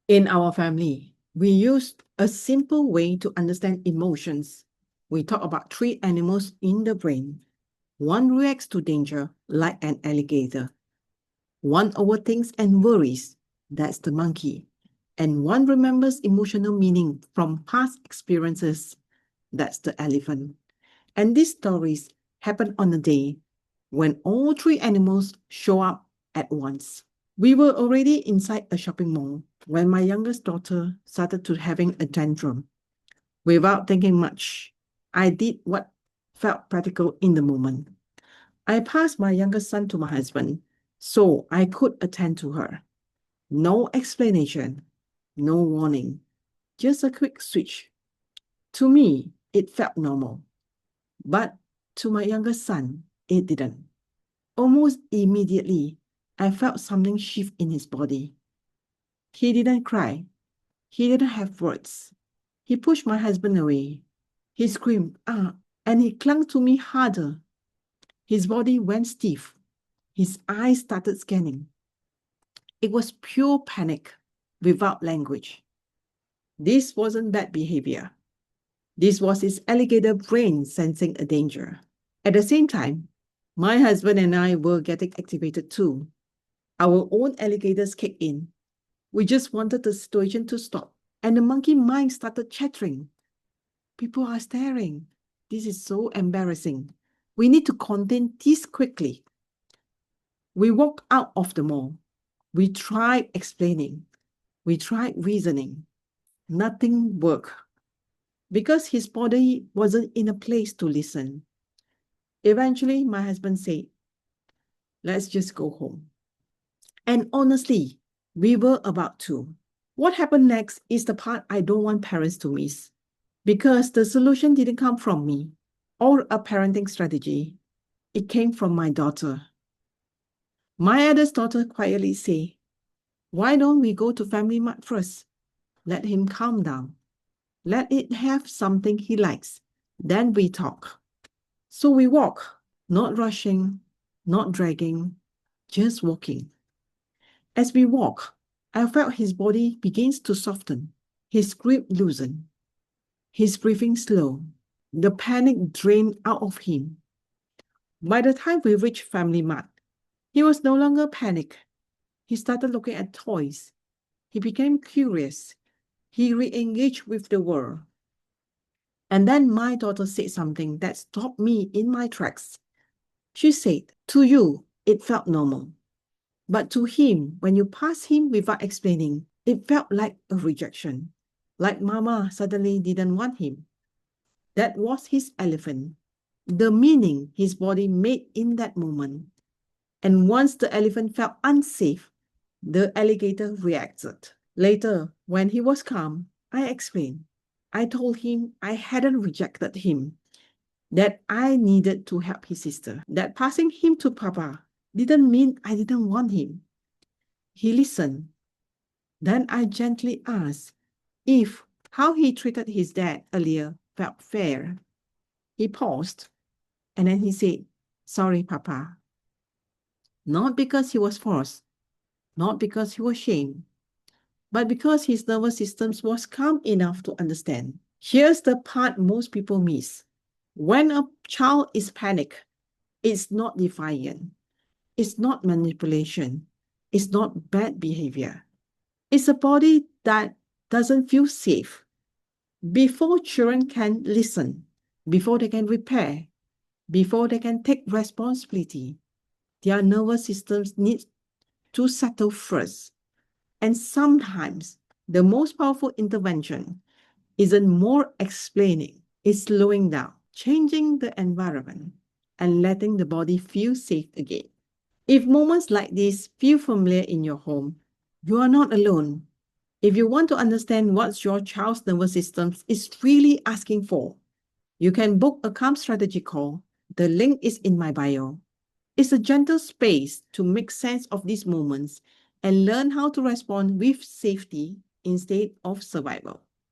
In our family, we use a simple way to understand emotions. We talk about three animals in the brain. One reacts to danger like an alligator. One overthinks and worries. That's the monkey. And one remembers emotional meaning from past experiences. That's the elephant. And these stories happen on a day when all three animals show up at once. We were already inside a shopping mall when my youngest daughter started to having a tantrum. Without thinking much, I did what felt practical in the moment. I passed my youngest son to my husband so I could attend to her. No explanation, no warning, just a quick switch. To me, it felt normal, but to my youngest son, it didn't. Almost immediately, I felt something shift in his body. He didn't cry. He didn't have words. He pushed my husband away. He screamed, ah, and he clung to me harder. His body went stiff. His eyes started scanning. It was pure panic without language. This wasn't bad behavior. This was his alligator brain sensing a danger. At the same time, my husband and I were getting activated too. Our own alligators kicked in. We just wanted the situation to stop. And the monkey mind started chattering. People are staring. This is so embarrassing. We need to contain this quickly. We walked out of the mall. We tried explaining. We tried reasoning. Nothing worked because his body wasn't in a place to listen. Eventually, my husband said, let's just go home. And honestly, we were about to. What happened next is the part I don't want parents to miss, because the solution didn't come from me or a parenting strategy. It came from my daughter. My eldest daughter quietly said, why don't we go to Family Mart first? Let him calm down. Let it have something he likes. Then we talk. So we walk, not rushing, not dragging, just walking. As we walk, I felt his body begins to soften, his grip loosen, his breathing slow, the panic drained out of him. By the time we reached Family Mart, he was no longer panicked. He started looking at toys. He became curious. He re-engaged with the world. And then my daughter said something that stopped me in my tracks. She said, to you, it felt normal. But to him, when you pass him without explaining, it felt like a rejection. Like Mama suddenly didn't want him. That was his elephant. The meaning his body made in that moment. And once the elephant felt unsafe, the alligator reacted. Later, when he was calm, I explained. I told him I hadn't rejected him, that I needed to help his sister, that passing him to Papa didn't mean I didn't want him. He listened. Then I gently asked if how he treated his dad earlier felt fair. He paused, and then he said, sorry, Papa. Not because he was forced, not because he was shamed, but because his nervous system was calm enough to understand. Here's the part most people miss. When a child is panicked, it's not defiant, it's not manipulation, it's not bad behavior. It's a body that doesn't feel safe. Before children can listen, before they can repair, before they can take responsibility, their nervous systems need to settle first. And sometimes the most powerful intervention isn't more explaining, it's slowing down, changing the environment, and letting the body feel safe again. If moments like this feel familiar in your home, you are not alone. If you want to understand what your child's nervous system is really asking for, you can book a calm strategy call. The link is in my bio. It's a gentle space to make sense of these moments and learn how to respond with safety instead of survival.